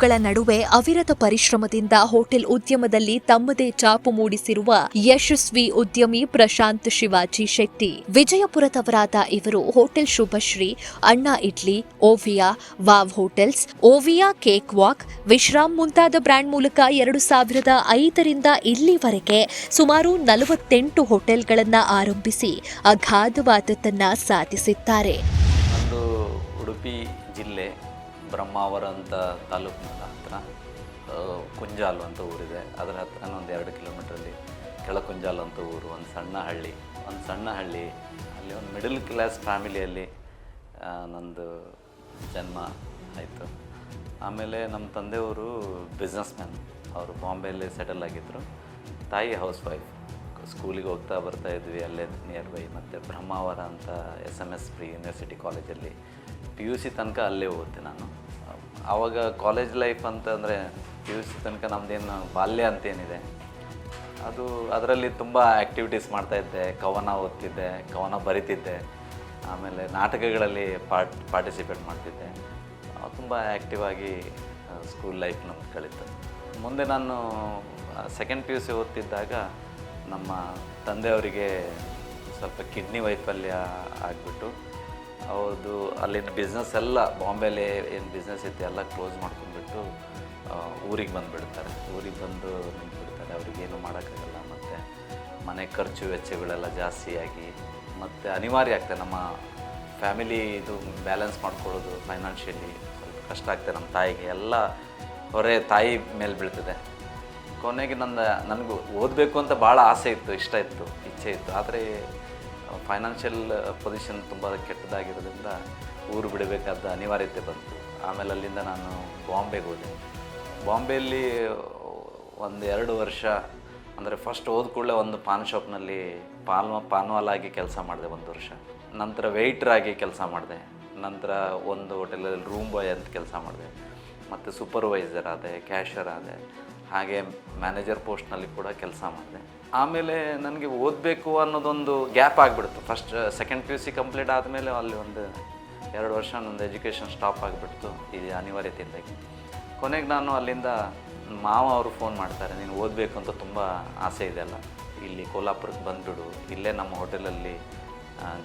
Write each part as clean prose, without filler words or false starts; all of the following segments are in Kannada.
ಸವಾಲುಗಳ ನಡುವೆ ಅವಿರತ ಪರಿಶ್ರಮದಿಂದ ಹೋಟೆಲ್ ಉದ್ಯಮದಲ್ಲಿ ತಮ್ಮದೇ ಛಾಪು ಮೂಡಿಸಿರುವ ಯಶಸ್ವಿ ಉದ್ಯಮಿ ಪ್ರಶಾಂತ್ ಶಿವಾಜಿ ಶೆಟ್ಟಿ. ವಿಜಯಪುರದವರಾದ ಇವರು hotel Shubhashree, Anna Idli, Oviya, wow hotels, Oviya cake walk, Vishram ಮುಂತಾದ ಬ್ರ್ಯಾಂಡ್ ಮೂಲಕ 2005ರಿಂದ ಇಲ್ಲಿವರೆಗೆ ಸುಮಾರು 48 ಹೋಟೆಲ್ಗಳನ್ನು ಆರಂಭಿಸಿ ಅಗಾಧವಾದದ್ದನ್ನ ಸಾಧಿಸಿದ್ದಾರೆ. ಉಡುಪಿ ಜಿಲ್ಲೆ ಬ್ರಹ್ಮಾವರ ಅಂತ ತಾಲೂಕಿನ ಹತ್ರ ಕುಂಜಾಲು ಅಂತ ಊರಿದೆ. ಅದರ ಹತ್ರ ಒಂದು 2 ಕಿಲೋಮೀಟ್ರಲ್ಲಿ ಕೆಳಕುಂಜಾಲು ಅಂತ ಊರು, ಒಂದು ಸಣ್ಣ ಹಳ್ಳಿ. ಅಲ್ಲಿ ಒಂದು ಮಿಡಲ್ ಕ್ಲಾಸ್ ಫ್ಯಾಮಿಲಿಯಲ್ಲಿ ನಂದು ಜನ್ಮ ಆಯಿತು. ಆಮೇಲೆ ನಮ್ಮ ತಂದೆಯವರು ಬಿಸ್ನೆಸ್ ಮ್ಯಾನ್, ಅವರು ಬಾಂಬೆಯಲ್ಲಿ ಸೆಟಲ್ ಆಗಿದ್ದರು. ತಾಯಿ ಹೌಸ್ ವೈಫ್. ಸ್ಕೂಲಿಗೆ ಹೋಗ್ತಾ ಬರ್ತಾ ಇದ್ವಿ ಅಲ್ಲೇ ನಿಯರ್ ಬೈ. ಮತ್ತು ಬ್ರಹ್ಮಾವರ ಅಂತ SMS ಪ್ರಿ ಯೂನಿವರ್ಸಿಟಿ ಕಾಲೇಜಲ್ಲಿ PUC ತನಕ ಅಲ್ಲೇ ಓದಿದೆ ನಾನು. ಆವಾಗ ಕಾಲೇಜ್ ಲೈಫ್ ಅಂತಂದರೆ PUC ತನಕ ನಮ್ಮದೇನು ಬಾಲ್ಯ ಅಂತೇನಿದೆ, ಅದರಲ್ಲಿ ತುಂಬ ಆ್ಯಕ್ಟಿವಿಟೀಸ್ ಮಾಡ್ತಾಯಿದ್ದೆ. ಕವನ ಓದ್ತಿದ್ದೆ, ಕವನ ಬರಿತಿದ್ದೆ, ಆಮೇಲೆ ನಾಟಕಗಳಲ್ಲಿ ಪಾರ್ಟಿಸಿಪೇಟ್ ಮಾಡ್ತಿದ್ದೆ. ತುಂಬ ಆ್ಯಕ್ಟಿವ್ ಆಗಿ ಸ್ಕೂಲ್ ಲೈಫ್ ನಮ್ಗೆ ಕಳೀತು. ಮುಂದೆ ನಾನು ಸೆಕೆಂಡ್ PUC ಓದ್ತಿದ್ದಾಗ ನಮ್ಮ ತಂದೆಯವರಿಗೆ ಸ್ವಲ್ಪ ಕಿಡ್ನಿ ವೈಫಲ್ಯ ಆಗಿಬಿಟ್ಟು ಅವ್ರದ್ದು ಅಲ್ಲಿನ ಬಿಸ್ನೆಸ್ ಎಲ್ಲ ಬಾಂಬೆಲಿ ಏನು ಬಿಸ್ನೆಸ್ ಇತ್ತು ಎಲ್ಲ ಕ್ಲೋಸ್ ಮಾಡ್ಕೊಂಡ್ಬಿಟ್ಟು ಊರಿಗೆ ಬಂದುಬಿಡ್ತಾರೆ. ಊರಿಗೆ ಬಂದು ನಿಂತುಬಿಡ್ತಾರೆ. ಅವ್ರಿಗೇನು ಮಾಡೋಕ್ಕಾಗಲ್ಲ. ಮತ್ತು ಮನೆ ಖರ್ಚು ವೆಚ್ಚಗಳೆಲ್ಲ ಜಾಸ್ತಿಯಾಗಿ ಮತ್ತು ಅನಿವಾರ್ಯ ಆಗ್ತದೆ. ನಮ್ಮ ಫ್ಯಾಮಿಲಿ ಇದು ಬ್ಯಾಲೆನ್ಸ್ ಮಾಡ್ಕೊಳ್ಳೋದು ಫೈನಾನ್ಷಿಯಲಿ ಸ್ವಲ್ಪ ಕಷ್ಟ ಆಗ್ತದೆ. ನಮ್ಮ ತಾಯಿಗೆ ಎಲ್ಲ ಹೊರೆ ತಾಯಿ ಮೇಲೆ ಬೀಳ್ತದೆ. ಕೊನೆಗೆ ನನಗೂ ಓದಬೇಕು ಅಂತ ಭಾಳ ಆಸೆ ಇತ್ತು, ಇಷ್ಟ ಇತ್ತು, ಇಚ್ಛೆ ಇತ್ತು. ಆದರೆ ಫೈನಾನ್ಷಿಯಲ್ ಪೊಸಿಷನ್ ತುಂಬ ಕೆಟ್ಟದಾಗಿರೋದ್ರಿಂದ ಊರು ಬಿಡಬೇಕಾದ ಅನಿವಾರ್ಯತೆ ಬಂತು. ಆಮೇಲೆ ಅಲ್ಲಿಂದ ನಾನು ಬಾಂಬೆಗೆ ಹೋದೆ. ಬಾಂಬೆಯಲ್ಲಿ 1-2 ವರ್ಷ ಅಂದರೆ ಫಸ್ಟ್ ಹೋದ ಕೂಡಲೇ ಒಂದು ಪಾನ್ ಶಾಪ್ನಲ್ಲಿ ಪಾನ್ವಾಲಾಗಿ ಕೆಲಸ ಮಾಡಿದೆ 1 ವರ್ಷ. ನಂತರ ವೆಯ್ಟ್ರಾಗಿ ಕೆಲಸ ಮಾಡಿದೆ. ನಂತರ ಒಂದು ಹೋಟೆಲಲ್ಲಿ ರೂಮ್ ಬಾಯ್ ಅಂತ ಕೆಲಸ ಮಾಡಿದೆ. ಮತ್ತು ಸೂಪರ್ವೈಸರ್ ಆದೆ, ಕ್ಯಾಶರ್ ಆದೆ, ಹಾಗೆ ಮ್ಯಾನೇಜರ್ ಪೋಸ್ಟ್ನಲ್ಲಿ ಕೂಡ ಕೆಲಸ ಮಾಡಿದೆ. ಆಮೇಲೆ ನನಗೆ ಓದಬೇಕು ಅನ್ನೋದೊಂದು ಗ್ಯಾಪ್ ಆಗಿಬಿಡ್ತು. ಸೆಕೆಂಡ್ PUC ಕಂಪ್ಲೀಟ್ ಆದಮೇಲೆ ಅಲ್ಲಿ 1-2 ವರ್ಷ ನಂದು ಎಜುಕೇಷನ್ ಸ್ಟಾಪ್ ಆಗಿಬಿಡ್ತು ಈ ಅನಿವಾರ್ಯತೆಯಿಂದಾಗಿ. ಕೊನೆಗೆ ನಾನು ಅಲ್ಲಿಂದ ಮಾವ ಅವರು ಫೋನ್ ಮಾಡ್ತಾರೆ, ನೀನು ಓದಬೇಕು ಅಂತ ತುಂಬ ಆಸೆ ಇದೆ ಅಲ್ಲ, ಇಲ್ಲಿ ಕೋಲ್ಹಾಪುರಕ್ಕೆ ಬಂದುಬಿಡು, ಇಲ್ಲೇ ನಮ್ಮ ಹೋಟೆಲಲ್ಲಿ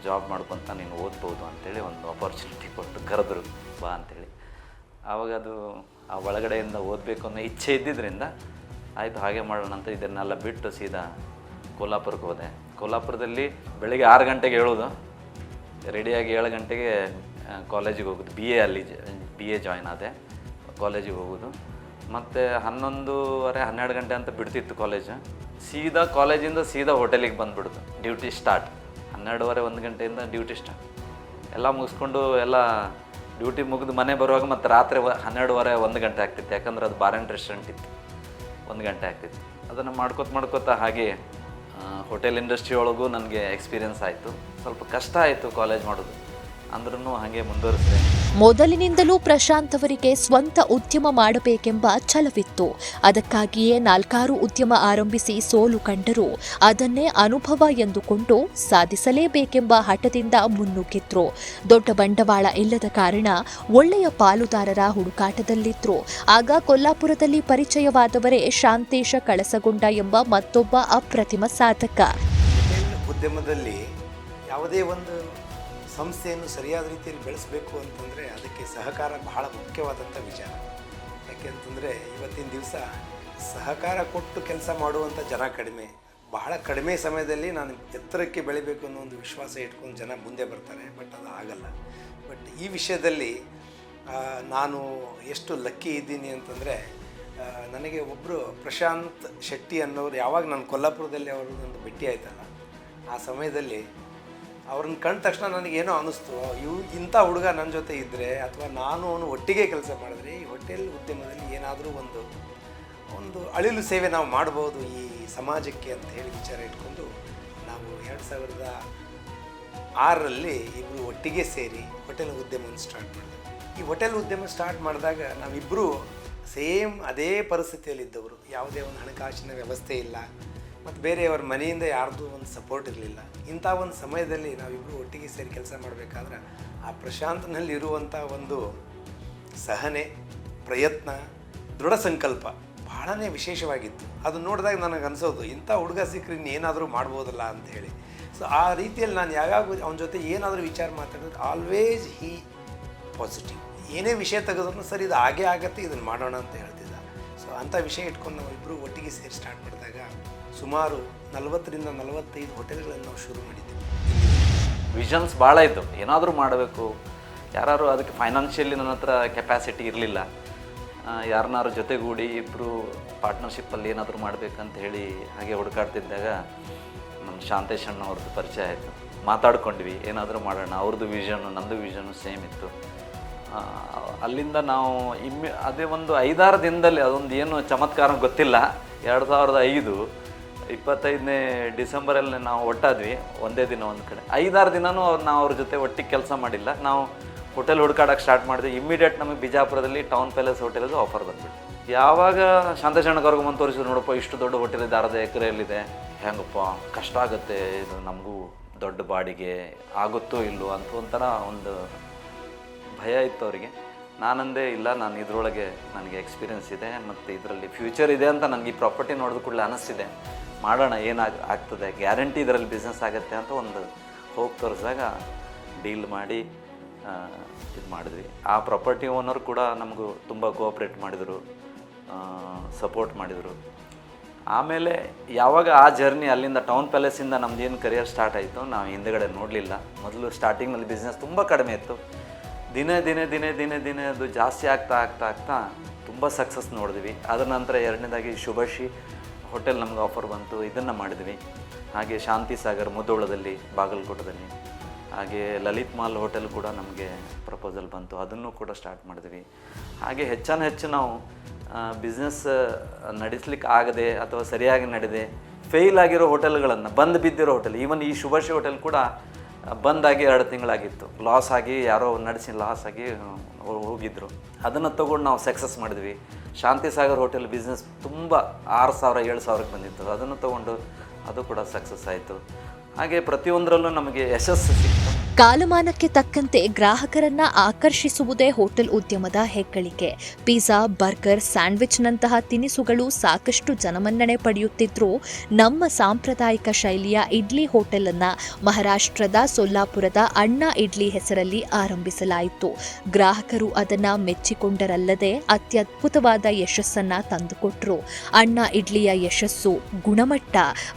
ಜಾಬ್ ಮಾಡ್ಕೊತ ನೀನು ಓದ್ಬೋದು ಅಂಥೇಳಿ ಒಂದು ಆಪರ್ಚುನಿಟಿ ಕೊಟ್ಟು ಕರೆದ್ರು, ಬಾ ಅಂಥೇಳಿ. ಆವಾಗ ಅದು ಆ ಒಳಗಡೆಯಿಂದ ಓದಬೇಕು ಅನ್ನೋ ಇಚ್ಛೆ ಇದ್ದಿದ್ದರಿಂದ ಆಯಿತು ಹಾಗೆ ಮಾಡೋಣ ಅಂತ ಇದನ್ನೆಲ್ಲ ಬಿಟ್ಟು ಸೀದಾ ಕೋಲ್ಹಾಪುರಕ್ಕೆ ಹೋದೆ. ಕೋಲ್ಹಾಪುರದಲ್ಲಿ ಬೆಳಗ್ಗೆ 6 ಗಂಟೆಗೆ ಹೇಳೋದು, ರೆಡಿಯಾಗಿ 7 ಗಂಟೆಗೆ ಕಾಲೇಜಿಗೆ ಹೋಗೋದು. BA ಜಾಯ್ನ್ ಆದೆ, ಕಾಲೇಜಿಗೆ ಹೋಗೋದು. ಮತ್ತು 11:30-12 ಗಂಟೆ ಅಂತ ಬಿಡ್ತಿತ್ತು ಕಾಲೇಜು. ಸೀದಾ ಕಾಲೇಜಿಂದ ಸೀದಾ ಹೋಟೆಲಿಗೆ ಬಂದುಬಿಡೋದು. ಡ್ಯೂಟಿ ಸ್ಟಾರ್ಟ್ 12:30-1 ಗಂಟೆಯಿಂದ ಡ್ಯೂಟಿ ಸ್ಟಾರ್ಟ್. ಎಲ್ಲ ಮುಗಿಸ್ಕೊಂಡು ಎಲ್ಲ ಡ್ಯೂಟಿ ಮುಗಿದು ಮನೆ ಬರುವಾಗ ಮತ್ತು ರಾತ್ರಿ 12:30-1 ಗಂಟೆ ಆಗ್ತಿತ್ತು. ಯಾಕಂದ್ರೆ ಅದು ಬಾರ್ ಆ್ಯಂಡ್ ರೆಸ್ಟೋರೆಂಟ್ ಇತ್ತು. 1 ಗಂಟೆ ಆಗ್ತಿತ್ತು. ಅದನ್ನು ಮಾಡ್ಕೋತ ಹಾಗೆ ಹೋಟೆಲ್ ಇಂಡಸ್ಟ್ರಿ ಒಳಗೂ ನನಗೆ ಎಕ್ಸ್ಪೀರಿಯನ್ಸ್ ಆಯಿತು. ಸ್ವಲ್ಪ ಕಷ್ಟ ಆಯಿತು ಕಾಲೇಜ್ ಮಾಡೋದು, ಅಂದ್ರೂ ಹಾಗೆ ಮುಂದುವರಿಸಿದೆ. ಮೊದಲಿನಿಂದಲೂ ಪ್ರಶಾಂತ್ ಅವರಿಗೆ ಸ್ವಂತ ಉದ್ಯಮ ಮಾಡಬೇಕೆಂಬ ಛಲವಿತ್ತು. ಅದಕ್ಕಾಗಿಯೇ 4 ಉದ್ಯಮ ಆರಂಭಿಸಿ ಸೋಲು ಕಂಡರೂ ಅದನ್ನೇ ಅನುಭವ ಎಂದುಕೊಂಡು ಸಾಧಿಸಲೇಬೇಕೆಂಬ ಹಠದಿಂದ ಮುನ್ನುಗ್ಗಿದ್ರು. ದೊಡ್ಡ ಬಂಡವಾಳ ಇಲ್ಲದ ಕಾರಣ ಒಳ್ಳೆಯ ಪಾಲುದಾರರ ಹುಡುಕಾಟದಲ್ಲಿದ್ರು. ಆಗ ಕೊಲ್ಹಾಪುರದಲ್ಲಿ ಪರಿಚಯವಾದವರೇ ಶಾಂತೇಶ ಕಳಸಗೊಂಡ ಎಂಬ ಮತ್ತೊಬ್ಬ ಅಪ್ರತಿಮ ಸಾಧಕ. ಉದ್ಯಮದಲ್ಲಿ ಯಾವುದೇ ಒಂದು ಸಂಸ್ಥೆಯನ್ನು ಸರಿಯಾದ ರೀತಿಯಲ್ಲಿ ಬೆಳೆಸಬೇಕು ಅಂತಂದರೆ ಅದಕ್ಕೆ ಸಹಕಾರ ಬಹಳ ಮುಖ್ಯವಾದಂಥ ವಿಚಾರ. ಯಾಕೆಂತಂದರೆ ಇವತ್ತಿನ ದಿವಸ ಸಹಕಾರ ಕೊಟ್ಟು ಕೆಲಸ ಮಾಡುವಂಥ ಜನ ಕಡಿಮೆ. ಬಹಳ ಕಡಿಮೆ ಸಮಯದಲ್ಲಿ ನಾನು ಎತ್ತರಕ್ಕೆ ಬೆಳಿಬೇಕು ಅನ್ನೋ ಒಂದು ವಿಶ್ವಾಸ ಇಟ್ಕೊಂಡು ಜನ ಮುಂದೆ ಬರ್ತಾರೆ. ಬಟ್ ಅದು ಆಗಲ್ಲ. ಬಟ್ ಈ ವಿಷಯದಲ್ಲಿ ನಾನು ಎಷ್ಟು ಲಕ್ಕಿ ಇದ್ದೀನಿ ಅಂತಂದರೆ, ನನಗೆ ಒಬ್ಬರು ಪ್ರಶಾಂತ್ ಶೆಟ್ಟಿ ಅನ್ನೋರು ಯಾವಾಗ ನಾನು ಕೊಲ್ಹಾಪುರದಲ್ಲಿ ಅವ್ರದ್ದೊಂದು ಭೇಟಿ ಆಯ್ತಲ್ಲ, ಆ ಸಮಯದಲ್ಲಿ ಅವ್ರನ್ನ ಕಂಡ ತಕ್ಷಣ ನನಗೇನೋ ಅನ್ನಿಸ್ತು, ಇಂಥ ಹುಡುಗ ನನ್ನ ಜೊತೆ ಇದ್ದರೆ ಅಥವಾ ನಾನು ಅವನು ಒಟ್ಟಿಗೆ ಕೆಲಸ ಮಾಡಿದ್ರೆ ಈ ಹೋಟೆಲ್ ಉದ್ಯಮದಲ್ಲಿ ಏನಾದರೂ ಒಂದು ಅಳಿಲು ಸೇವೆ ನಾವು ಮಾಡ್ಬೋದು ಈ ಸಮಾಜಕ್ಕೆ ಅಂತ ಹೇಳಿ ವಿಚಾರ ಇಟ್ಕೊಂಡು ನಾವು 2006ರಲ್ಲಿ ಇಬ್ಬರು ಒಟ್ಟಿಗೆ ಸೇರಿ ಹೋಟೆಲ್ ಉದ್ಯಮವನ್ನು ಸ್ಟಾರ್ಟ್ ಮಾಡಿದೆ. ಈ ಹೋಟೆಲ್ ಉದ್ಯಮ ಸ್ಟಾರ್ಟ್ ಮಾಡಿದಾಗ ನಾವಿಬ್ಬರು ಸೇಮ್ ಅದೇ ಪರಿಸ್ಥಿತಿಯಲ್ಲಿದ್ದವರು. ಯಾವುದೇ ಒಂದು ಹಣಕಾಸಿನ ವ್ಯವಸ್ಥೆ ಇಲ್ಲ ಮತ್ತು ಬೇರೆಯವರ ಮನೆಯಿಂದ ಯಾರ್ದು ಒಂದು ಸಪೋರ್ಟ್ ಇರಲಿಲ್ಲ. ಇಂಥ ಒಂದು ಸಮಯದಲ್ಲಿ ನಾವಿಬ್ಬರು ಒಟ್ಟಿಗೆ ಸೇರಿ ಕೆಲಸ ಮಾಡಬೇಕಾದ್ರೆ ಆ ಪ್ರಶಾಂತ್ನಲ್ಲಿ ಇರುವಂಥ ಒಂದು ಸಹನೆ, ಪ್ರಯತ್ನ ದೃಢ ಸಂಕಲ್ಪ ಬಹಳನೇ ವಿಶೇಷವಾಗಿತ್ತು. ಅದು ನೋಡಿದಾಗ ನನಗೆ ಅನಿಸೋದು ಇಂಥ ಹುಡುಗ ಸಿಕ್ಕರೆ ಇನ್ನೇನಾದರೂ ಮಾಡ್ಬೋದಲ್ಲ ಅಂತ ಹೇಳಿ. ಸೊ ಆ ರೀತಿಯಲ್ಲಿ ನಾನು ಯಾವ್ಯಾವ ಅವನ ಜೊತೆ ಏನಾದರೂ ವಿಚಾರ ಮಾತಾಡೋದು ಆಲ್ವೇಸ್ ಹೀ ಪಾಸಿಟಿವ್. ಏನೇ ವಿಷಯ ತೆಗೆದ್ರೂ ಸರ್ ಇದು ಹಾಗೇ ಆಗತ್ತೆ, ಇದನ್ನು ಮಾಡೋಣ ಅಂತ ಹೇಳ್ತಿದ್ದ. ಸೊ ಅಂಥ ವಿಷಯ ಇಟ್ಕೊಂಡು ನಾವು ಇಬ್ಬರು ಒಟ್ಟಿಗೆ ಸೇರಿ ಸ್ಟಾರ್ಟ್ ಮಾಡಿದಾಗ ಸುಮಾರು 40ರಿಂದ 45 ಹೋಟೆಲ್ಗಳನ್ನು ನಾವು ಶುರು ಮಾಡಿದ್ದೀವಿ. ವಿಷನ್ಸ್ ಭಾಳ ಇತ್ತು, ಏನಾದರೂ ಮಾಡಬೇಕು. ಯಾರು ಅದಕ್ಕೆ ಫೈನಾನ್ಷಿಯಲಿ ನನ್ನ ಹತ್ರ ಕೆಪಾಸಿಟಿ ಇರಲಿಲ್ಲ. ಯಾರನ್ನಾರು ಜೊತೆಗೂಡಿ ಇಬ್ಬರು ಪಾರ್ಟ್ನರ್ಶಿಪ್ಪಲ್ಲಿ ಏನಾದರೂ ಮಾಡಬೇಕಂತ ಹೇಳಿ ಹಾಗೆ ಹುಡುಕಾಡ್ತಿದ್ದಾಗ ನಮ್ಮ ಶಾಂತೇಶ್ ಅಣ್ಣ ಅವ್ರದ್ದು ಪರಿಚಯ ಆಯಿತು. ಮಾತಾಡ್ಕೊಂಡ್ವಿ, ಏನಾದರೂ ಮಾಡೋಣ. ಅವ್ರದ್ದು ವಿಷನ್ನು ನಮ್ಮದು ವಿಷನ್ನು ಸೇಮ್ ಇತ್ತು. ಅಲ್ಲಿಂದ ನಾವು ಅದೇ ಒಂದು 5-6 ದಿನದಲ್ಲಿ ಅದೊಂದು ಏನು ಚಮತ್ಕಾರ ಗೊತ್ತಿಲ್ಲ. 2005 25ನೇ ಡಿಸೆಂಬರಲ್ಲಿ ನಾವು ಒಟ್ಟಾದ್ವಿ, ಒಂದೇ ದಿನ ಒಂದು ಕಡೆ. 5-6 ದಿನವೂ ನಾವು ಅವ್ರ ಜೊತೆ ಒಟ್ಟಿಗೆ ಕೆಲಸ ಮಾಡಿಲ್ಲ. ನಾವು ಹೋಟೆಲ್ ಹುಡುಕಾಡೋಕ್ಕೆ ಸ್ಟಾರ್ಟ್ ಮಾಡಿದ್ವಿ. ಇಮ್ಮಿಡಿಯೇಟ್ ನಮಗೆ ಬಿಜಾಪುರದಲ್ಲಿ ಟೌನ್ ಪ್ಯಾಲೇಸ್ ಹೋಟೆಲದು ಆಫರ್ ಬಂದ್ಬಿಟ್ಟು. ಯಾವಾಗ ಶಾಂತೇಶ್ ಅಣ್ಣಗವ್ರಿಗೆ ಬಂದು ತೋರಿಸಿದ್ರು, ನೋಡಪ್ಪ ಇಷ್ಟು ದೊಡ್ಡ ಹೋಟೆಲ್ ಇದೆ, 1/2 ಎಕರೆಯಲ್ಲಿದೆ, ಹೆಂಗಪ್ಪ ಕಷ್ಟ ಆಗುತ್ತೆ, ಇದು ನಮಗೂ ದೊಡ್ಡ ಬಾಡಿಗೆ ಆಗುತ್ತೋ ಇಲ್ಲೋ ಅಂತ ಒಂಥರ ಒಂದು ಭಯ ಇತ್ತು ಅವರಿಗೆ. ನಾನಂದೇ ಇಲ್ಲ, ನಾನು ಇದರೊಳಗೆ ನನಗೆ ಎಕ್ಸ್ಪೀರಿಯೆನ್ಸ್ ಇದೆ ಮತ್ತು ಇದರಲ್ಲಿ ಫ್ಯೂಚರ್ ಇದೆ ಅಂತ ನನಗೆ ಈ ಪ್ರಾಪರ್ಟಿ ನೋಡಿದ ಕೂಡಲೇ ಅನ್ನಿಸ್ತಿದೆ. ಮಾಡೋಣ, ಆಗ್ತದೆ, ಗ್ಯಾರಂಟಿ ಇದರಲ್ಲಿ ಬಿಸ್ನೆಸ್ ಆಗುತ್ತೆ ಅಂತ ಒಂದು ಹೋಗಿ ತೋರಿಸಿದಾಗ ಡೀಲ್ ಮಾಡಿ ಇದು ಮಾಡಿದ್ವಿ. ಆ ಪ್ರಾಪರ್ಟಿ ಓನರ್ ಕೂಡ ನಮಗೂ ತುಂಬ ಕೋಆಪ್ರೇಟ್ ಮಾಡಿದರು, ಸಪೋರ್ಟ್ ಮಾಡಿದರು. ಆಮೇಲೆ ಯಾವಾಗ ಆ ಜರ್ನಿ ಅಲ್ಲಿಂದ ಟೌನ್ ಪ್ಯಾಲೇಸಿಂದ ನಮ್ಮದೇನು ಕರಿಯರ್ ಸ್ಟಾರ್ಟ್ ಆಯಿತು, ನಾವು ಹಿಂದುಗಡೆ ನೋಡಲಿಲ್ಲ. ಮೊದಲು ಸ್ಟಾರ್ಟಿಂಗ್ನಲ್ಲಿ ಬಿಸ್ನೆಸ್ ತುಂಬ ಕಡಿಮೆ ಇತ್ತು. ದಿನೇ ದಿನೇ ದಿನೇ ದಿನೇ ದಿನೇ ಅದು ಜಾಸ್ತಿ ಆಗ್ತಾ ಆಗ್ತಾ ಆಗ್ತಾ ತುಂಬ ಸಕ್ಸಸ್ ನೋಡಿದ್ವಿ. ಅದರ ನಂತರ 2ನೇದಾಗಿ ಶುಭಶ್ರೀ ಹೋಟೆಲ್ ನಮ್ಗೆ ಆಫರ್ ಬಂತು, ಇದನ್ನು ಮಾಡಿದ್ವಿ. ಹಾಗೆ ಶಾಂತಿ ಸಾಗರ್ ಮುಧೋಳದಲ್ಲಿ, ಬಾಗಲಕೋಟದಲ್ಲಿ. ಹಾಗೆ ಲಲಿತ್ ಮಾಲ್ ಹೋಟೆಲ್ ಕೂಡ ನಮಗೆ ಪ್ರಪೋಸಲ್ ಬಂತು, ಅದನ್ನು ಕೂಡ ಸ್ಟಾರ್ಟ್ ಮಾಡಿದ್ವಿ. ಹಾಗೆ ಹೆಚ್ಚು ನಾವು ಬಿಸ್ನೆಸ್ ನಡೆಸ್ಲಿಕ್ಕೆ ಆಗದೆ ಅಥವಾ ಸರಿಯಾಗಿ ನಡೆದೆ ಫೇಲ್ ಆಗಿರೋ ಹೋಟೆಲ್ಗಳನ್ನು, ಬಂದು ಬಿದ್ದಿರೋ ಹೋಟೆಲ್, ಈವನ್ ಈ ಶುಭಶ್ರೀ ಹೋಟೆಲ್ ಕೂಡ ಬಂದಾಗಿ 2 ತಿಂಗಳಾಗಿತ್ತು. ಲಾಸ್ ಆಗಿ ಯಾರೋ ನಡೆಸಿ ಲಾಸ್ ಆಗಿ ಹೋಗಿದ್ದರು. ಅದನ್ನು ತೊಗೊಂಡು ನಾವು ಸಕ್ಸಸ್ ಮಾಡಿದ್ವಿ. ಶಾಂತಿ ಸಾಗರ್ ಹೋಟೆಲ್ ಬಿಸ್ನೆಸ್ ತುಂಬ 6,000-7,000ಕ್ಕೆ ಬಂದಿತ್ತು. ಅದನ್ನು ತೊಗೊಂಡು ಅದು ಕೂಡ ಸಕ್ಸಸ್ ಆಯಿತು. ಹಾಗೆ ಪ್ರತಿಯೊಂದರಲ್ಲೂ ನಮಗೆ ಯಶಸ್ಸು ಸಿಕ್ತು. ಕಾಲಮಾನಕ್ಕೆ ತಕ್ಕಂತೆ ಗ್ರಾಹಕರನ್ನ ಆಕರ್ಷಿಸುವುದೇ ಹೋಟೆಲ್ ಉದ್ಯಮದ ಹೆಗ್ಗಳಿಕೆ. ಪಿಜ್ಜಾ, ಬರ್ಗರ್, ಸ್ಯಾಂಡ್ವಿಚ್ನಂತಹ ತಿನಿಸುಗಳು ಸಾಕಷ್ಟು ಜನಮನ್ನಣೆ ಪಡೆಯುತ್ತಿದ್ರೂ ನಮ್ಮ ಸಾಂಪ್ರದಾಯಿಕ ಶೈಲಿಯ ಇಡ್ಲಿ ಹೋಟೆಲ್ ಅನ್ನ ಮಹಾರಾಷ್ಟ್ರದ ಸೊಲ್ಲಾಪುರದ ಅಣ್ಣ ಇಡ್ಲಿ ಹೆಸರಲ್ಲಿ ಆರಂಭಿಸಲಾಯಿತು. ಗ್ರಾಹಕರು ಅದನ್ನ ಮೆಚ್ಚಿಕೊಂಡರಲ್ಲದೆ ಅತ್ಯದ್ಭುತವಾದ ಯಶಸ್ಸನ್ನ ತಂದುಕೊಟ್ರು. ಅಣ್ಣ ಇಡ್ಲಿಯ ಯಶಸ್ಸು, ಗುಣಮಟ್ಟ,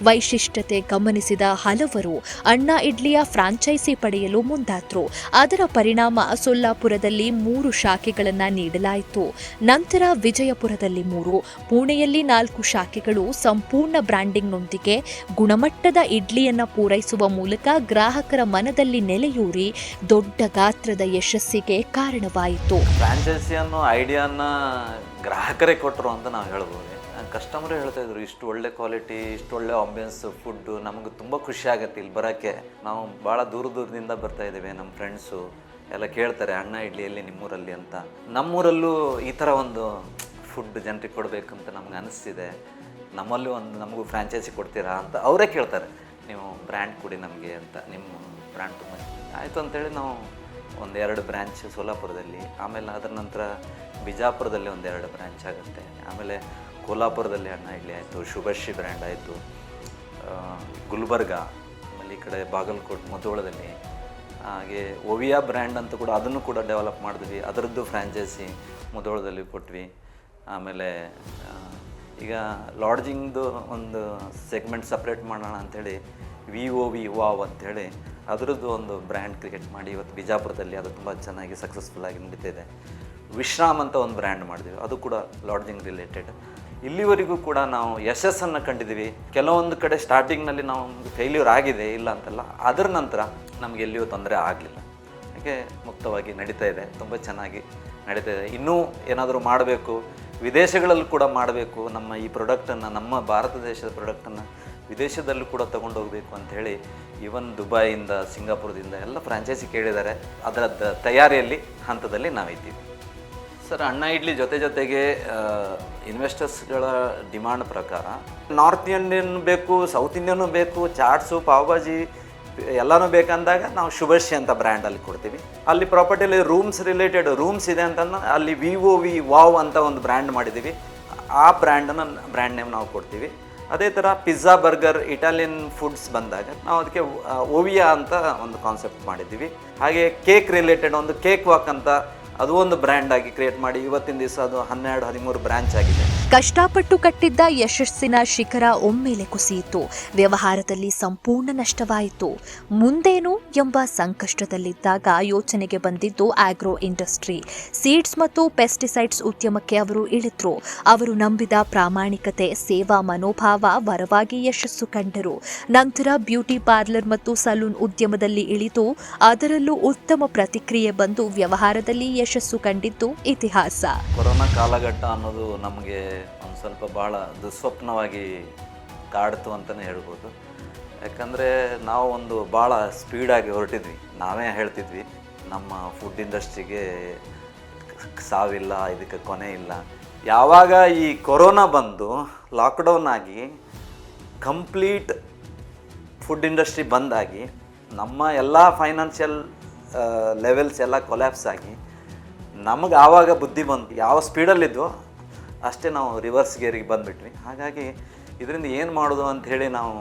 ವೈಶಿಷ್ಟ್ಯತೆ ಗಮನಿಸಿದ ಹಲವರು ಅಣ್ಣ ಇಡ್ಲಿಯ ಫ್ರಾಂಚೈಸಿ ಪಡೆಯಲು ಮುಂದಾದ್ರು. ಅದರ ಪರಿಣಾಮ ಸೊಲ್ಲಾಪುರದಲ್ಲಿ 3 ಶಾಖೆಗಳನ್ನು ನೀಡಲಾಯಿತು. ನಂತರ ವಿಜಯಪುರದಲ್ಲಿ 3, ಪುಣೆಯಲ್ಲಿ 4 ಶಾಖೆಗಳು ಸಂಪೂರ್ಣ ಬ್ರ್ಯಾಂಡಿಂಗ್ನೊಂದಿಗೆ ಗುಣಮಟ್ಟದ ಇಡ್ಲಿಯನ್ನು ಪೂರೈಸುವ ಮೂಲಕ ಗ್ರಾಹಕರ ಮನದಲ್ಲಿ ನೆಲೆಯೂರಿ ದೊಡ್ಡ ಗಾತ್ರದ ಯಶಸ್ಸಿಗೆ ಕಾರಣವಾಯಿತು. ಫ್ರಾಂಚೈಸಿ ಅನ್ನೋ ಐಡಿಯಾನ ಗ್ರಾಹಕರೇ ಕೊಟ್ಟರು ಅಂತ ನಾವು ಹೇಳ್ಬೋದು. ಕಸ್ಟಮರೇ ಹೇಳ್ತಾ ಇದ್ರು, ಇಷ್ಟು ಒಳ್ಳೆ ಕ್ವಾಲಿಟಿ, ಇಷ್ಟು ಒಳ್ಳೆ ಆಂಬಿಯನ್ಸ್, ಫುಡ್ಡು, ನಮಗೆ ತುಂಬ ಖುಷಿ ಆಗುತ್ತೆ ಇಲ್ಲಿ ಬರೋಕ್ಕೆ. ನಾವು ಭಾಳ ದೂರದಿಂದ ಬರ್ತಾ ಇದ್ದೇವೆ. ನಮ್ಮ ಫ್ರೆಂಡ್ಸು ಎಲ್ಲ ಕೇಳ್ತಾರೆ, ಅಣ್ಣ ಇಡ್ಲಿಯಲ್ಲಿ ನಿಮ್ಮೂರಲ್ಲಿ ಅಂತ. ನಮ್ಮೂರಲ್ಲೂ ಈ ಥರ ಒಂದು ಫುಡ್ ಜನರಿಗೆ ಕೊಡಬೇಕಂತ ನಮ್ಗೆ ಅನಿಸ್ತಿದೆ. ನಮ್ಮಲ್ಲೂ ನಮಗೂ ಫ್ರಾಂಚೈಸಿ ಕೊಡ್ತೀರಾ ಅಂತ ಅವರೇ ಕೇಳ್ತಾರೆ. ನೀವು ಬ್ರ್ಯಾಂಡ್ ಕೊಡಿ ನಮಗೆ ಅಂತ, ನಿಮ್ಮ ಬ್ರ್ಯಾಂಡ್ ತುಂಬ ಆಯಿತು ಅಂತೇಳಿ ನಾವು 1-2 ಬ್ರ್ಯಾಂಚ್ ಸೋಲಾಪುರದಲ್ಲಿ, ಆಮೇಲೆ ಅದರ ನಂತರ ಬಿಜಾಪುರದಲ್ಲಿ 1-2 ಬ್ರ್ಯಾಂಚ್ ಆಗುತ್ತೆ. ಆಮೇಲೆ ಕೋಲ್ಹಾಪುರದಲ್ಲಿ ಅಣ್ಣ ಇಡ್ಲಿ ಆಯಿತು, ಶುಭಶ್ರೀ ಬ್ರ್ಯಾಂಡ್ ಆಯಿತು, ಗುಲ್ಬರ್ಗ, ಆಮೇಲೆ ಈ ಕಡೆ ಬಾಗಲಕೋಟೆ ಮುಧೋಳದಲ್ಲಿ. ಹಾಗೆ ಓವಿಯಾ ಬ್ರ್ಯಾಂಡ್ ಅಂತ ಕೂಡ ಅದನ್ನು ಕೂಡ ಡೆವಲಪ್ ಮಾಡಿದ್ವಿ. ಅದರದ್ದು ಫ್ರಾಂಚೈಸಿ ಮುಧೋಳದಲ್ಲಿ ಕೊಟ್ವಿ. ಆಮೇಲೆ ಈಗ ಲಾಡ್ಜಿಂಗ್ದು ಒಂದು ಸೆಗ್ಮೆಂಟ್ ಸಪ್ರೇಟ್ ಮಾಡೋಣ ಅಂಥೇಳಿ VOV ವಾವ್ ಅಂಥೇಳಿ ಅದರದ್ದು ಒಂದು ಬ್ರ್ಯಾಂಡ್ ಕ್ರಿಯೇಟ್ ಮಾಡಿ ಇವತ್ತು ಬಿಜಾಪುರದಲ್ಲಿ ಅದು ತುಂಬ ಚೆನ್ನಾಗಿ ಸಕ್ಸಸ್ಫುಲ್ಲಾಗಿ ನಡೀತಿದೆ. ವಿಶ್ರಾಮ್ ಅಂತ ಒಂದು ಬ್ರ್ಯಾಂಡ್ ಮಾಡಿದ್ವಿ, ಅದು ಕೂಡ ಲಾಡ್ಜಿಂಗ್ ರಿಲೇಟೆಡ್. ಇಲ್ಲಿವರೆಗೂ ಕೂಡ ನಾವು ಯಶಸ್ಸನ್ನು ಕಂಡಿದ್ದೀವಿ. ಕೆಲವೊಂದು ಕಡೆ ಸ್ಟಾರ್ಟಿಂಗ್ನಲ್ಲಿ ನಾವು ಫೇಲ್ಯೂರ್ ಆಗಿದೆ, ಇಲ್ಲ ಅಂತಲ್ಲ. ಅದರ ನಂತರ ನಮಗೆ ಎಲ್ಲಿಯೂ ತೊಂದರೆ ಆಗಲಿಲ್ಲ. ಹಾಗೆ ಮುಕ್ತವಾಗಿ ನಡೀತಾ ಇದೆ, ತುಂಬ ಚೆನ್ನಾಗಿ ನಡೀತಾ ಇದೆ. ಇನ್ನೂ ಏನಾದರೂ ಮಾಡಬೇಕು, ವಿದೇಶಗಳಲ್ಲೂ ಕೂಡ ಮಾಡಬೇಕು. ನಮ್ಮ ಈ ಪ್ರಾಡಕ್ಟನ್ನು, ನಮ್ಮ ಭಾರತ ದೇಶದ ಪ್ರಾಡಕ್ಟನ್ನು ವಿದೇಶದಲ್ಲೂ ಕೂಡ ತೊಗೊಂಡು ಹೋಗಬೇಕು ಅಂಥೇಳಿ ಈವನ್ ದುಬೈಯಿಂದ, ಸಿಂಗಾಪುರದಿಂದ ಎಲ್ಲ ಫ್ರಾಂಚೈಸಿ ಕೇಳಿದ್ದಾರೆ. ಅದರ ತಯಾರಿಯಲ್ಲಿ ಹಂತದಲ್ಲಿ ನಾವಿದ್ದೀವಿ. ಸರ್, ಅಣ್ಣ ಇಡ್ಲಿ ಜೊತೆಗೆ ಇನ್ವೆಸ್ಟರ್ಸ್ಗಳ ಡಿಮಾಂಡ್ ಪ್ರಕಾರ ನಾರ್ತ್ ಇಂಡಿಯನ್ ಬೇಕು, ಸೌತ್ ಇಂಡಿಯನ್ನೂ ಬೇಕು, ಚಾಟ್ಸು, ಪಾವ್ ಭಾಜಿ ಎಲ್ಲನೂ ಬೇಕಂದಾಗ ನಾವು ಶುಭಶ್ರೀ ಅಂತ ಬ್ರ್ಯಾಂಡಲ್ಲಿ ಕೊಡ್ತೀವಿ. ಅಲ್ಲಿ ಪ್ರಾಪರ್ಟಿಯಲ್ಲಿ ರೂಮ್ಸ್ ರಿಲೇಟೆಡ್ ರೂಮ್ಸ್ ಇದೆ ಅಂತ ಅಲ್ಲಿ VOV ವಾವ್ ಅಂತ ಒಂದು ಬ್ರ್ಯಾಂಡ್ ಮಾಡಿದ್ದೀವಿ. ಆ ಬ್ರ್ಯಾಂಡ್ ನೇಮ್ ನಾವು ಕೊಡ್ತೀವಿ. ಅದೇ ಥರ ಪಿಜ್ಜಾ, ಬರ್ಗರ್, ಇಟಾಲಿಯನ್ ಫುಡ್ಸ್ ಬಂದಾಗ ನಾವು ಅದಕ್ಕೆ ಓವಿಯಾ ಅಂತ ಒಂದು ಕಾನ್ಸೆಪ್ಟ್ ಮಾಡಿದ್ದೀವಿ. ಹಾಗೆ ಕೇಕ್ ರಿಲೇಟೆಡ್ ಒಂದು ಕೇಕ್ ವಾಕ್ ಅಂತ ಅದು ಒಂದು ಬ್ರ್ಯಾಂಡ್ ಆಗಿ ಕ್ರಿಯೇಟ್ ಮಾಡಿ ಇವತ್ತಿನ ದಿವಸ ಅದು 12-13 ಬ್ರಾಂಚ್ ಆಗಿದೆ. ಕಷ್ಟಪಟ್ಟು ಕಟ್ಟಿದ್ದ ಯಶಸ್ಸಿನ ಶಿಖರ ಒಮ್ಮೆಲೆ ಕುಸಿಯಿತು. ವ್ಯವಹಾರದಲ್ಲಿ ಸಂಪೂರ್ಣ ನಷ್ಟವಾಯಿತು. ಮುಂದೇನು ಎಂಬ ಸಂಕಷ್ಟದಲ್ಲಿದ್ದಾಗ ಯೋಚನೆಗೆ ಬಂದಿದ್ದು ಆಗ್ರೋ ಇಂಡಸ್ಟ್ರಿ. ಸೀಡ್ಸ್ ಮತ್ತು ಪೆಸ್ಟಿಸೈಡ್ಸ್ ಉದ್ಯಮಕ್ಕೆ ಅವರು ಇಳಿದ್ರು. ಅವರು ನಂಬಿದ ಪ್ರಾಮಾಣಿಕತೆ, ಸೇವಾ ಮನೋಭಾವ ವರವಾಗಿ ಯಶಸ್ಸು ಕಂಡರು. ನಂತರ ಬ್ಯೂಟಿ ಪಾರ್ಲರ್ ಮತ್ತು ಸಲೂನ್ ಉದ್ಯಮದಲ್ಲಿ ಇಳಿದು ಅದರಲ್ಲೂ ಉತ್ತಮ ಪ್ರತಿಕ್ರಿಯೆ ಬಂದು ವ್ಯವಹಾರದಲ್ಲಿ ಯಶಸ್ಸು ಕಂಡಿದ್ದು ಇತಿಹಾಸ. ಕೊರೋನಾ ಕಾಲಘಟ್ಟ ಅನ್ನೋದು ನಮಗೆ ಒಂದು ಸ್ವಲ್ಪ ಭಾಳ ದುಸ್ವಪ್ನವಾಗಿ ಕಾಡ್ತು ಅಂತಲೇ ಹೇಳ್ಬೋದು. ಯಾಕಂದರೆ ನಾವು ಒಂದು ಭಾಳ ಸ್ಪೀಡಾಗಿ ಹೊರಟಿದ್ವಿ. ನಾವೇ ಹೇಳ್ತಿದ್ವಿ ನಮ್ಮ ಫುಡ್ ಇಂಡಸ್ಟ್ರಿಗೆ ಸಾವಿಲ್ಲ, ಇದಕ್ಕೆ ಕೊನೆ ಇಲ್ಲ. ಯಾವಾಗ ಈ ಕೊರೋನಾ ಬಂದು ಲಾಕ್ಡೌನ್ ಆಗಿ ಕಂಪ್ಲೀಟ್ ಫುಡ್ ಇಂಡಸ್ಟ್ರಿ ಬಂದಾಗಿ ನಮ್ಮ ಎಲ್ಲ ಫೈನಾನ್ಷಿಯಲ್ ಲೆವೆಲ್ಸ್ ಎಲ್ಲ ಕೊಲ್ಯಾಪ್ಸ್ ಆಗಿ ನಮಗೆ ಆವಾಗ ಬುದ್ಧಿ ಬಂತು. ಯಾವ ಸ್ಪೀಡಲ್ಲಿದ್ವೋ ಅಷ್ಟೇ ನಾವು ರಿವರ್ಸ್ ಗೇರಿಗೆ ಬಂದುಬಿಟ್ವಿ. ಹಾಗಾಗಿ ಇದರಿಂದ ಏನು ಮಾಡೋದು ಅಂಥೇಳಿ ನಾವು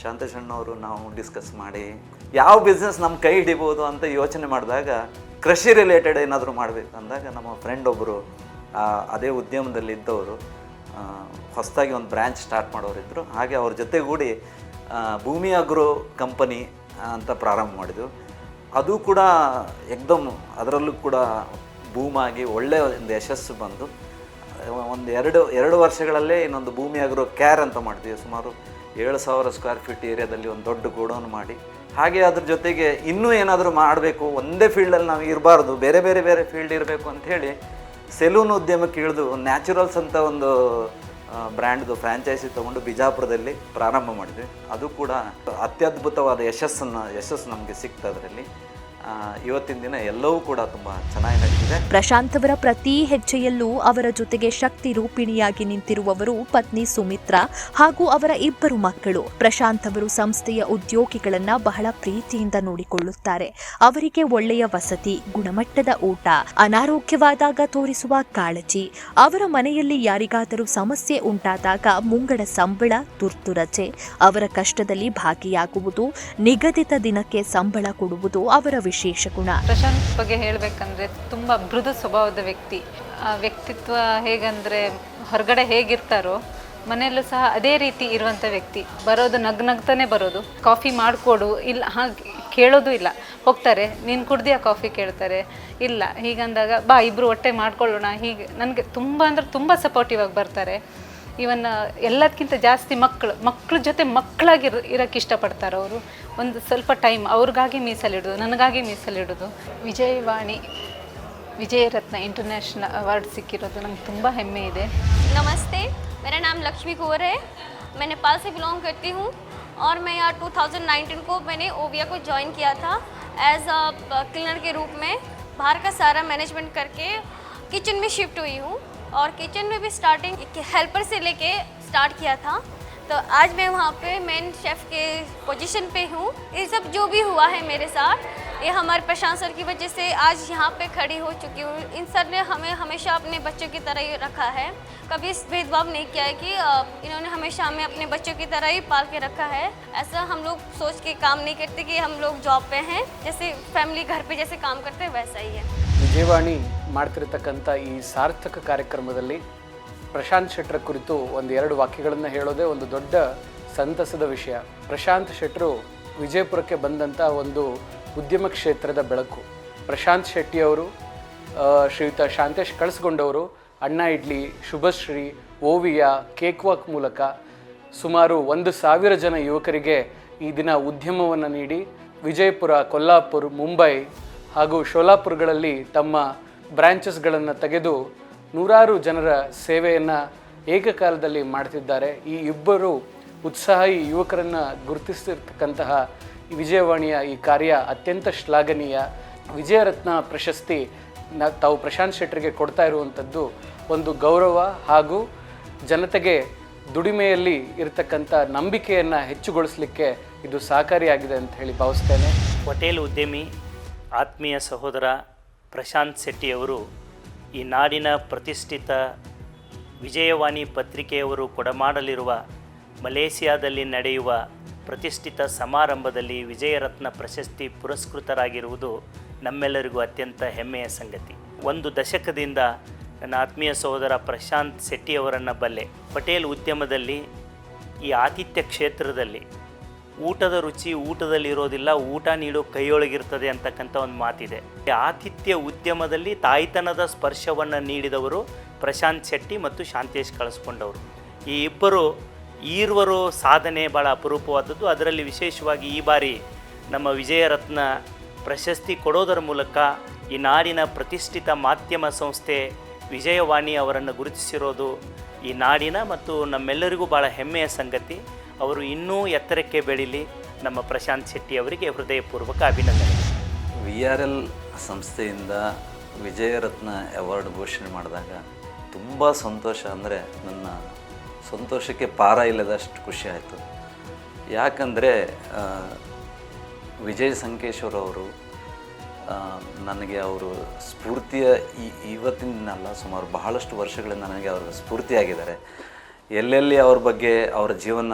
ಶಾಂತೇಶ್ ಅಣ್ಣವರು ನಾವು ಡಿಸ್ಕಸ್ ಮಾಡಿ ಯಾವ ಬಿಸ್ನೆಸ್ ನಮ್ಮ ಕೈ ಹಿಡಿಬೋದು ಅಂತ ಯೋಚನೆ ಮಾಡಿದಾಗ ಕೃಷಿ ರಿಲೇಟೆಡ್ ಏನಾದರೂ ಮಾಡಬೇಕು ಅಂದಾಗ ನಮ್ಮ ಫ್ರೆಂಡ್ ಒಬ್ಬರು ಅದೇ ಉದ್ಯಮದಲ್ಲಿ ಇದ್ದವರು ಹೊಸದಾಗಿ ಒಂದು ಬ್ರ್ಯಾಂಚ್ ಸ್ಟಾರ್ಟ್ ಮಾಡೋರಿದ್ದರು. ಹಾಗೆ ಅವ್ರ ಜೊತೆಗೂಡಿ ಭೂಮಿ ಅಗ್ರೋ ಕಂಪನಿ ಅಂತ ಪ್ರಾರಂಭ ಮಾಡಿದೆವು. ಅದು ಕೂಡ ಏಕ್ದಮ್ ಅದರಲ್ಲೂ ಕೂಡ ಬೂಮಾಗಿ ಒಳ್ಳೆಯ ಒಂದು ಯಶಸ್ಸು ಬಂದು ಒಂದು ಎರಡು ವರ್ಷಗಳಲ್ಲೇ ಇನ್ನೊಂದು ಭೂಮಿ ಅಗ್ರೋ ಕೇರ್ ಅಂತ ಮಾಡ್ತೀವಿ. ಸುಮಾರು 7,000 ಸ್ಕ್ವೇರ್ ಫೀಟ್ ಏರಿಯಾದಲ್ಲಿ ಒಂದು ದೊಡ್ಡ ಗೋಡೌನ್ ಮಾಡಿ, ಹಾಗೆ ಅದ್ರ ಜೊತೆಗೆ ಇನ್ನೂ ಏನಾದರೂ ಮಾಡಬೇಕು, ಒಂದೇ ಫೀಲ್ಡಲ್ಲಿ ನಾವು ಇರಬಾರ್ದು, ಬೇರೆ ಬೇರೆ ಬೇರೆ ಫೀಲ್ಡ್ ಇರಬೇಕು ಅಂಥೇಳಿ ಸೆಲೂನ್ ಉದ್ಯಮಕ್ಕೆ ಇಳಿದು ನ್ಯಾಚುರಲ್ಸ್ ಅಂತ ಒಂದು ಬ್ರ್ಯಾಂಡ್ದು ಫ್ರ್ಯಾಂಚೈಸಿ ತೊಗೊಂಡು ಬಿಜಾಪುರದಲ್ಲಿ ಪ್ರಾರಂಭ ಮಾಡಿದ್ವಿ. ಅದು ಕೂಡ ಅತ್ಯದ್ಭುತವಾದ ಯಶಸ್ಸು ನಮಗೆ ಸಿಕ್ತು. ಅದರಲ್ಲಿ ಇವತ್ತಿನ ದಿನ ಎಲ್ಲವೂ ಕೂಡ ತುಂಬ ಚೆನ್ನಾಗಿ ನಡೀತಿದೆ. ಪ್ರಶಾಂತ್ ಅವರ ಪ್ರತಿ ಹೆಜ್ಜೆಯಲ್ಲೂ ಅವರ ಜೊತೆಗೆ ಶಕ್ತಿ ರೂಪಿಣಿಯಾಗಿ ನಿಂತಿರುವವರು ಪತ್ನಿ ಸುಮಿತ್ರಾ ಹಾಗೂ ಅವರ 2 ಮಕ್ಕಳು. ಪ್ರಶಾಂತ್ ಅವರು ಸಂಸ್ಥೆಯ ಉದ್ಯೋಗಿಗಳನ್ನ ಬಹಳ ಪ್ರೀತಿಯಿಂದ ನೋಡಿಕೊಳ್ಳುತ್ತಾರೆ. ಅವರಿಗೆ ಒಳ್ಳೆಯ ವಸತಿ, ಗುಣಮಟ್ಟದ ಊಟ, ಅನಾರೋಗ್ಯವಾದಾಗ ತೋರಿಸುವ ಕಾಳಜಿ, ಅವರ ಮನೆಯಲ್ಲಿ ಯಾರಿಗಾದರೂ ಸಮಸ್ಯೆ ಉಂಟಾದಾಗ ಮುಂಗಡ ಸಂಬಳ, ತುರ್ತು ರಜೆ, ಅವರ ಕಷ್ಟದಲ್ಲಿ ಭಾಗಿಯಾಗುವುದು, ನಿಗದಿತ ದಿನಕ್ಕೆ ಸಂಬಳ ಕೊಡುವುದು ಅವರ ವಿಶೇಷ ಗುಣ. ಪ್ರಶಾಂತ್ ಬಗ್ಗೆ ಹೇಳಬೇಕಂದ್ರೆ ತುಂಬ ಮೃದು ಸ್ವಭಾವದ ವ್ಯಕ್ತಿ. ವ್ಯಕ್ತಿತ್ವ ಹೇಗಂದರೆ ಹೊರಗಡೆ ಹೇಗಿರ್ತಾರೋ ಮನೆಯಲ್ಲೂ ಸಹ ಅದೇ ರೀತಿ ಇರುವಂಥ ವ್ಯಕ್ತಿ. ಬರೋದು ನಗ್ನಗ್ತಾನೆ ಬರೋದು. ಕಾಫಿ ಮಾಡಿಕೊಡು, ಇಲ್ಲ ಹಾಗೆ ಕೇಳೋದು ಇಲ್ಲ. ಹೋಗ್ತಾರೆ, ನೀನು ಕುಡ್ದಿಯಾ ಕಾಫಿ ಕೇಳ್ತಾರೆ. ಇಲ್ಲ ಹೀಗಂದಾಗ ಬಾ ಇಬ್ಬರು ಹೊಟ್ಟೆ ಮಾಡ್ಕೊಳ್ಳೋಣ. ಹೀಗೆ ನನಗೆ ತುಂಬ ಅಂದರೆ ತುಂಬ ಸಪೋರ್ಟಿವ್ ಆಗಿ ಬರ್ತಾರೆ. ಇವನ್ ಎಲ್ಲದಕ್ಕಿಂತ ಜಾಸ್ತಿ ಮಕ್ಕಳ ಜೊತೆ ಮಕ್ಕಳಾಗಿ ಇರೋಕ್ಕೆ ಇಷ್ಟಪಡ್ತಾರೆ ಅವರು. ಒಂದು ಸ್ವಲ್ಪ ಟೈಮ್ ಅವ್ರಿಗಾಗಿ ಮೀಸಲಿಡೋದು, ನನಗಾಗಿ ಮೀಸಲಿಡೋದು. ವಿಜಯವಾಣಿ ವಿಜಯರತ್ನ ಇಂಟರ್ನ್ಯಾಷನಲ್ ಅವಾರ್ಡ್ ಸಿಕ್ಕಿರೋದು ನಂಗೆ ತುಂಬ ಹೆಮ್ಮೆ ಇದೆ. नमस्ते, मेरा नाम लक्ष्मी कुंवर है। मैं नेपाल से बिलोंग करती हूँ और मैं यहाँ 2019 को मैंने ओविया को ज्वाइन किया था एज अ क्लीनर के रूप में। बाहर का सारा मैनेजमेंट करके किचन में शिफ्ट हुई हूँ और किचन में भी स्टार्टिंग हेल्पर से लेके स्टार्ट किया था। तो आज मैं वहाँ पे मेन शेफ़ के पोजीशन पे हूँ। ये सब जो भी हुआ है मेरे साथ, ये हमारे प्रशांत सर की वजह से आज यहाँ पे खड़ी हो चुकी हूँ। इन सर ने हमें हमेशा अपने बच्चों की तरह ही रखा है, कभी भेदभाव नहीं किया है कि इन्होंने हमेशा हमें अपने बच्चों की तरह ही पाल के रखा है। ऐसा हम लोग सोच के काम नहीं करते कि हम लोग जॉब पे हैं, जैसे फैमिली घर पे जैसे काम करते हैं वैसा ही है। ವಿಜಯವಾಣಿ ಮಾಡ್ತಿರ್ತಕ್ಕಂಥ ಈ ಸಾರ್ಥಕ ಕಾರ್ಯಕ್ರಮದಲ್ಲಿ ಪ್ರಶಾಂತ್ ಶೆಟ್ಟರ ಕುರಿತು 1-2 ವಾಕ್ಯಗಳನ್ನು ಹೇಳೋದೇ ಒಂದು ದೊಡ್ಡ ಸಂತಸದ ವಿಷಯ. ಪ್ರಶಾಂತ್ ಶೆಟ್ಟರು ವಿಜಯಪುರಕ್ಕೆ ಬಂದಂಥ ಒಂದು ಉದ್ಯಮ ಕ್ಷೇತ್ರದ ಬೆಳಕು. ಪ್ರಶಾಂತ್ ಶೆಟ್ಟಿಯವರು ಶ್ರೀಯುತ ಶಾಂತೇಶ್ ಕಳಿಸ್ಕೊಂಡವರು ಅಣ್ಣ ಇಡ್ಲಿ, ಶುಭಶ್ರೀ, ಓವಿಯಾ, ಕೇಕ್ ವಾಕ್ ಮೂಲಕ ಸುಮಾರು 1,000 ಜನ ಯುವಕರಿಗೆ ಈ ದಿನ ಉದ್ಯಮವನ್ನು ನೀಡಿ ವಿಜಯಪುರ, ಕೊಲ್ಲಾಪುರ, ಮುಂಬೈ ಹಾಗೂ ಶೋಲಾಪುರಗಳಲ್ಲಿ ತಮ್ಮ ಬ್ರಾಂಚಸ್ಗಳನ್ನು ತೆಗೆದು ನೂರಾರು ಜನರ ಸೇವೆಯನ್ನು ಏಕಕಾಲದಲ್ಲಿ ಮಾಡ್ತಿದ್ದಾರೆ. ಈ ಇಬ್ಬರು ಉತ್ಸಾಹಿ ಯುವಕರನ್ನು ಗುರುತಿಸ್ತಿರ್ತಕ್ಕಂತಹ ವಿಜಯವಾಣಿಯ ಈ ಕಾರ್ಯ ಅತ್ಯಂತ ಶ್ಲಾಘನೀಯ. ವಿಜಯರತ್ನ ಪ್ರಶಸ್ತಿ ತಾವು ಪ್ರಶಾಂತ್ ಶೆಟ್ಟರಿಗೆ ಕೊಡ್ತಾ ಇರುವಂಥದ್ದು ಒಂದು ಗೌರವ ಹಾಗೂ ಜನತೆಗೆ ದುಡಿಮೆಯಲ್ಲಿ ಇರತಕ್ಕಂಥ ನಂಬಿಕೆಯನ್ನು ಹೆಚ್ಚುಗೊಳಿಸಲಿಕ್ಕೆ ಇದು ಸಹಕಾರಿಯಾಗಿದೆ ಅಂತ ಹೇಳಿ ಭಾವಿಸ್ತೇನೆ. ಹೋಟೆಲ್ ಉದ್ಯಮಿ ಆತ್ಮೀಯ ಸಹೋದರ ಪ್ರಶಾಂತ್ ಶೆಟ್ಟಿಯವರು ಈ ನಾಡಿನ ಪ್ರತಿಷ್ಠಿತ ವಿಜಯವಾಣಿ ಪತ್ರಿಕೆಯವರು ಕೊಡಮಾಡಲಿರುವ ಮಲೇಸಿಯಾದಲ್ಲಿ ನಡೆಯುವ ಪ್ರತಿಷ್ಠಿತ ಸಮಾರಂಭದಲ್ಲಿ ವಿಜಯರತ್ನ ಪ್ರಶಸ್ತಿ ಪುರಸ್ಕೃತರಾಗಿರುವುದು ನಮ್ಮೆಲ್ಲರಿಗೂ ಅತ್ಯಂತ ಹೆಮ್ಮೆಯ ಸಂಗತಿ. ಒಂದು ದಶಕದಿಂದ ನನ್ನ ಆತ್ಮೀಯ ಸಹೋದರ ಪ್ರಶಾಂತ್ ಶೆಟ್ಟಿಯವರನ್ನು ಬಲ್ಲೆ. ಹೋಟೆಲ್ ಉದ್ಯಮದಲ್ಲಿ ಈ ಆತಿಥ್ಯ ಕ್ಷೇತ್ರದಲ್ಲಿ ಊಟದ ರುಚಿ ಊಟದಲ್ಲಿರೋದಿಲ್ಲ, ಊಟ ನೀಡೋ ಕೈಯೊಳಗಿರ್ತದೆ ಅಂತಕ್ಕಂಥ ಒಂದು ಮಾತಿದೆ. ಆತಿಥ್ಯ ಉದ್ಯಮದಲ್ಲಿ ತಾಯ್ತನದ ಸ್ಪರ್ಶವನ್ನು ನೀಡಿದವರು ಪ್ರಶಾಂತ್ ಶೆಟ್ಟಿ ಮತ್ತು ಶಾಂತೇಶ್ ಕಳಿಸ್ಕೊಂಡವರು. ಈ ಈರ್ವರು ಸಾಧನೆ ಭಾಳ ಅಪರೂಪವಾದದ್ದು. ಅದರಲ್ಲಿ ವಿಶೇಷವಾಗಿ ಈ ಬಾರಿ ನಮ್ಮ ವಿಜಯರತ್ನ ಪ್ರಶಸ್ತಿ ಕೊಡೋದರ ಮೂಲಕ ಈ ನಾಡಿನ ಪ್ರತಿಷ್ಠಿತ ಮಾಧ್ಯಮ ಸಂಸ್ಥೆ ವಿಜಯವಾಣಿ ಅವರನ್ನು ಗುರುತಿಸಿರೋದು ಈ ನಾಡಿನ ಮತ್ತು ನಮ್ಮೆಲ್ಲರಿಗೂ ಭಾಳ ಹೆಮ್ಮೆಯ ಸಂಗತಿ. ಅವರು ಇನ್ನೂ ಎತ್ತರಕ್ಕೆ ಬೆಳೀಲಿ. ನಮ್ಮ ಪ್ರಶಾಂತ್ ಶೆಟ್ಟಿ ಅವರಿಗೆ ಹೃದಯಪೂರ್ವಕ ಅಭಿನಂದನೆ. VRL ಸಂಸ್ಥೆಯಿಂದ ವಿಜಯರತ್ನ ಅವಾರ್ಡ್ ಘೋಷಣೆ ಮಾಡಿದಾಗ ತುಂಬ ಸಂತೋಷ, ಅಂದರೆ ನನ್ನ ಸಂತೋಷಕ್ಕೆ ಪಾರ ಇಲ್ಲದಷ್ಟು ಖುಷಿ ಆಯಿತು. ಯಾಕಂದರೆ ವಿಜಯ್ ಸಂಕೇಶ್ವರ್ ಅವರು ನನಗೆ ಅವರು ಸ್ಫೂರ್ತಿಯ ಇವತ್ತಿನಲ್ಲ ಸುಮಾರು ಬಹಳಷ್ಟು ವರ್ಷಗಳಿಂದ ನನಗೆ ಅವರು ಸ್ಫೂರ್ತಿಯಾಗಿದ್ದಾರೆ. ಎಲ್ಲೆಲ್ಲಿ ಅವ್ರ ಬಗ್ಗೆ, ಅವರ ಜೀವನ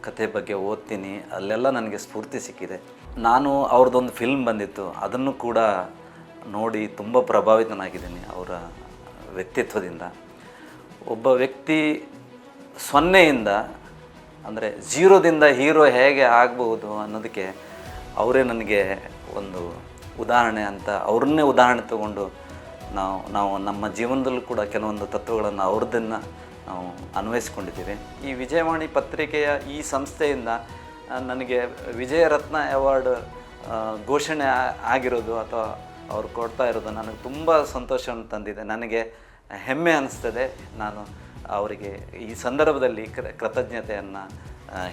ಕಥೆ ಬಗ್ಗೆ ಓದ್ತೀನಿ, ಅಲ್ಲೆಲ್ಲ ನನಗೆ ಸ್ಫೂರ್ತಿ ಸಿಕ್ಕಿದೆ. ನಾನು ಅವ್ರದ್ದೊಂದು ಫಿಲ್ಮ್ ಬಂದಿತ್ತು, ಅದನ್ನು ಕೂಡ ನೋಡಿ ತುಂಬ ಪ್ರಭಾವಿತನಾಗಿದ್ದೀನಿ ಅವರ ವ್ಯಕ್ತಿತ್ವದಿಂದ. ಒಬ್ಬ ವ್ಯಕ್ತಿ 0ಯಿಂದ ಅಂದರೆ 0ದಿಂದ ಹೀರೋ ಹೇಗೆ ಆಗ್ಬೋದು ಅನ್ನೋದಕ್ಕೆ ಅವರೇ ನನಗೆ ಒಂದು ಉದಾಹರಣೆ ಅಂತ, ಅವ್ರನ್ನೇ ಉದಾಹರಣೆ ತಗೊಂಡು ನಾವು ನಮ್ಮ ಜೀವನದಲ್ಲೂ ಕೂಡ ಕೆಲವೊಂದು ತತ್ವಗಳನ್ನು ಅವ್ರದ್ದನ್ನು ನಾವು ಅನ್ವಯಿಸ್ಕೊಂಡಿದ್ದೀವಿ. ಈ ವಿಜಯವಾಣಿ ಪತ್ರಿಕೆಯ ಈ ಸಂಸ್ಥೆಯಿಂದ ನನಗೆ ವಿಜಯರತ್ನ ಅವಾರ್ಡ್ ಘೋಷಣೆ ಆಗಿರೋದು ಅಥವಾ ಅವ್ರು ಕೊಡ್ತಾ ಇರೋದು ನನಗೆ ತುಂಬ ಸಂತೋಷವನ್ನು ತಂದಿದೆ. ನನಗೆ ಹೆಮ್ಮೆ ಅನ್ನಿಸ್ತದೆ. ನಾನು ಅವರಿಗೆ ಈ ಸಂದರ್ಭದಲ್ಲಿ ಕೃತಜ್ಞತೆಯನ್ನು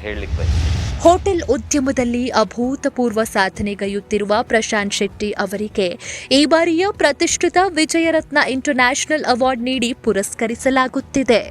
ಹೇಳಲಿಕ್ಕೆ ಬಯಸ್ತೀನಿ. ಹೋಟೆಲ್ ಉದ್ಯಮದಲ್ಲಿ ಅಭೂತಪೂರ್ವ ಸಾಧನೆಗೈಯುತ್ತಿರುವ ಪ್ರಶಾಂತ್ ಶೆಟ್ಟಿ ಅವರಿಗೆ ಈ ಬಾರಿಯ ಪ್ರತಿಷ್ಠಿತ ವಿಜಯರತ್ನ ಇಂಟರ್ನ್ಯಾಷನಲ್ ಅವಾರ್ಡ್ ನೀಡಿ ಪುರಸ್ಕರಿಸಲಾಗುತ್ತಿದೆ.